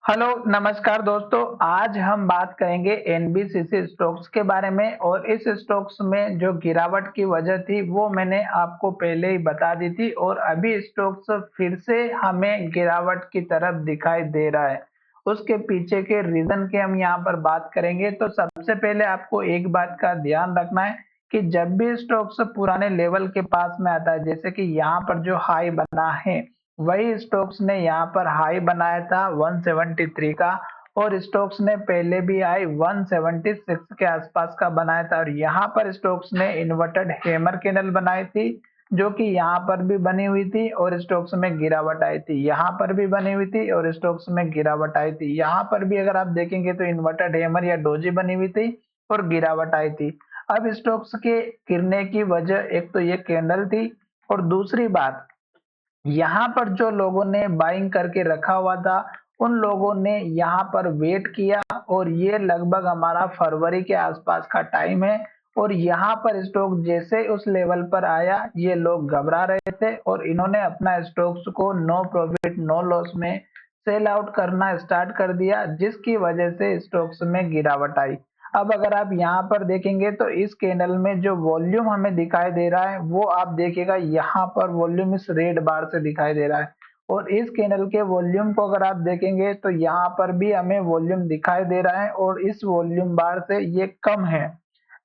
Hello नमस्कार दोस्तों। आज हम बात करेंगे एनबीसीसी स्टॉक्स के बारे में और इस स्टॉक्स में जो गिरावट की वजह थी वो मैंने आपको पहले ही बता दी थी और अभी स्टॉक्स फिर से हमें गिरावट की तरफ दिखाई दे रहा है। उसके पीछे के रीजन की हम यहाँ पर बात करेंगे। तो सबसे पहले आपको एक बात का ध्यान रखना है कि जब भी स्टॉक्स पुराने लेवल के पास में आता है, जैसे कि यहाँ पर जो हाई बना है वही स्टोक्स ने यहाँ पर हाई बनाया था 173 का और स्टोक्स ने पहले भी हाई 176 के आसपास का बनाया था और यहाँ पर स्टोक्स ने इन्वर्टेड हैमर कैंडल बनाई थी जो कि यहाँ पर भी बनी हुई थी और स्टोक्स में गिरावट आई थी, यहाँ पर भी बनी हुई थी और स्टोक्स में गिरावट आई थी। यहाँ पर भी अगर आप देखेंगे तो इन्वर्टेड हैमर या डोजी बनी हुई थी और गिरावट आई थी। अब स्टोक्स के गिरने की वजह एक तो ये कैंडल थी और दूसरी बात यहाँ पर जो लोगों ने बाइंग करके रखा हुआ था उन लोगों ने यहाँ पर वेट किया और ये लगभग हमारा फरवरी के आसपास का टाइम है और यहाँ पर स्टॉक जैसे उस लेवल पर आया ये लोग घबरा रहे थे और इन्होंने अपना स्टॉक्स को नो प्रॉफिट नो लॉस में सेल आउट करना स्टार्ट कर दिया जिसकी वजह से स्टॉक्स में गिरावट आई। अब अगर आप यहाँ पर देखेंगे तो इस कैंडल में जो वॉल्यूम हमें दिखाई दे रहा है वो आप देखिएगा यहाँ पर वॉल्यूम इस रेड बार से दिखाई दे रहा है और इस कैंडल के वॉल्यूम को अगर आप देखेंगे तो यहाँ पर भी हमें वॉल्यूम दिखाई दे रहा है और इस वॉल्यूम बार से ये कम है।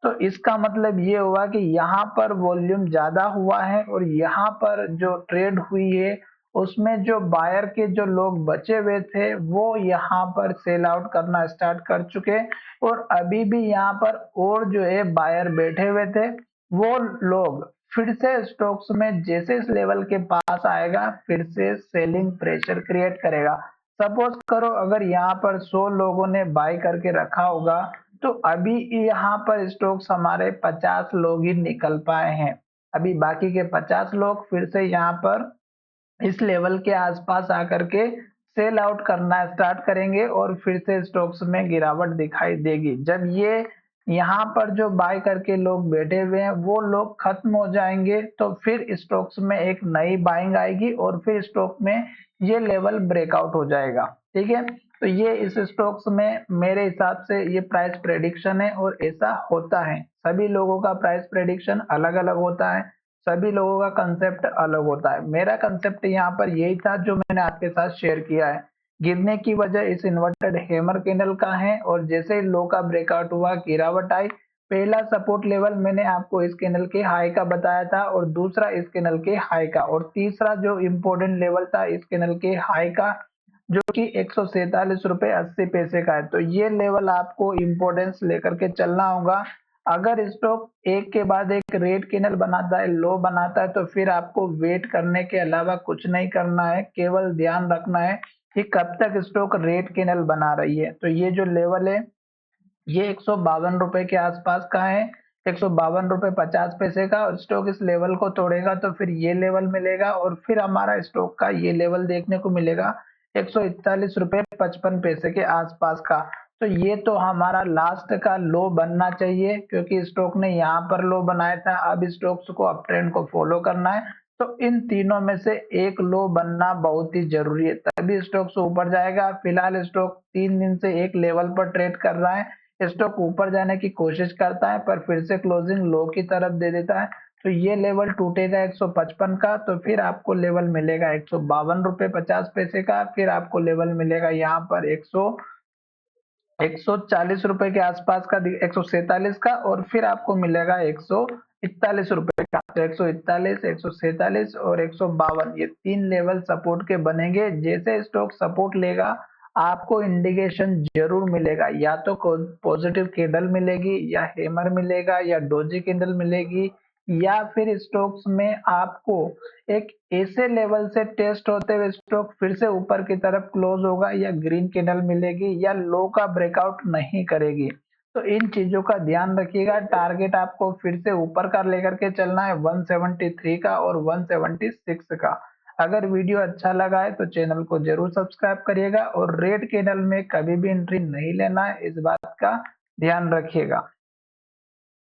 तो इसका मतलब ये हुआ कि यहाँ पर वॉल्यूम ज्यादा हुआ है और यहाँ पर जो ट्रेड हुई है उसमें जो बायर के जो लोग बचे हुए थे वो यहाँ पर सेल आउट करना स्टार्ट कर चुके और अभी भी यहाँ पर और जो है बायर बैठे हुए थे वो लोग फिर से स्टॉक्स में जैसे इस लेवल के पास आएगा फिर से सेलिंग प्रेशर क्रिएट करेगा। सपोज करो अगर यहाँ पर 100 लोगों ने बाय करके रखा होगा तो अभी यहाँ पर स्टॉक्स हमारे 50 लोग ही निकल पाए हैं। अभी बाकी के 50 लोग फिर से यहाँ पर इस लेवल के आसपास आकर के सेल आउट करना स्टार्ट करेंगे और फिर से स्टॉक्स में गिरावट दिखाई देगी। जब ये यहाँ पर जो बाय करके लोग बैठे हुए हैं वो लोग खत्म हो जाएंगे तो फिर स्टॉक्स में एक नई बाइंग आएगी और फिर स्टॉक में ये लेवल ब्रेकआउट हो जाएगा। ठीक है, तो ये इस स्टॉक्स में मेरे हिसाब से ये प्राइस प्रेडिक्शन है और ऐसा होता है। सभी लोगों का प्राइस प्रेडिक्शन अलग अलग होता है, सभी लोगों का कंसेप्ट अलग होता है। मेरा कंसेप्ट यहाँ पर यही था जो मैंने आपके साथ शेयर किया है। गिरने की वजह इस इन्वर्टेड हैमर कैंडल का है और जैसे लो का ब्रेकआउट हुआ गिरावट आई। पहला सपोर्ट लेवल मैंने आपको इस कैंडल के हाई का बताया था और दूसरा इस कैंडल के हाई का और तीसरा जो इम्पोर्टेंट लेवल था इस कैंडल के हाई का जो कि 147 रुपए 80 पैसे का है। तो ये लेवल आपको इम्पोर्टेंस लेकर के चलना होगा। अगर स्टॉक एक के बाद एक रेड कैंडल बनाता है लो बनाता है तो फिर आपको वेट करने के अलावा कुछ नहीं करना है, केवल ध्यान रखना है कि कब तक स्टॉक रेड कैंडल बना रही है। तो ये जो लेवल है ये 152 रुपए के आसपास का है, 152 रुपए 50 पैसे का और स्टॉक इस लेवल को तोड़ेगा तो फिर ये लेवल मिलेगा और फिर हमारा स्टॉक का ये लेवल देखने को मिलेगा 141 रुपए 55 पैसे के आसपास का। तो ये तो हमारा लास्ट का लो बनना चाहिए क्योंकि स्टॉक ने यहाँ पर लो बनाया था। अब स्टॉक्स को अप ट्रेंड को फॉलो करना है तो इन तीनों में से एक लो बनना बहुत ही जरूरी है तभी स्टॉक्स ऊपर जाएगा। फिलहाल स्टॉक 3 दिन से एक लेवल पर ट्रेड कर रहा है, स्टॉक ऊपर जाने की कोशिश करता है पर फिर से क्लोजिंग लो की तरफ दे देता है। तो ये लेवल टूटेगा 155 का तो फिर आपको लेवल मिलेगा 152 रुपए 50 पैसे का, फिर आपको लेवल मिलेगा यहाँ पर 140 रुपए के आसपास का 147 का और फिर आपको मिलेगा 141 रुपए का। तो 141 147 और 152 ये तीन लेवल सपोर्ट के बनेंगे। जैसे स्टॉक सपोर्ट लेगा आपको इंडिकेशन जरूर मिलेगा, या तो पॉजिटिव कैंडल मिलेगी या हैमर मिलेगा या डोजी कैंडल मिलेगी या फिर स्टॉक्स में आपको एक ऐसे लेवल से टेस्ट होते हुए स्टॉक फिर से ऊपर की तरफ क्लोज होगा या ग्रीन कैंडल मिलेगी या लो का ब्रेकआउट नहीं करेगी। तो इन चीजों का ध्यान रखिएगा। टारगेट आपको फिर से ऊपर का लेकर के चलना है 173 का और 176 का। अगर वीडियो अच्छा लगा है तो चैनल को जरूर सब्सक्राइब करिएगा और रेड कैंडल में कभी भी एंट्री नहीं लेना है, इस बात का ध्यान रखिएगा।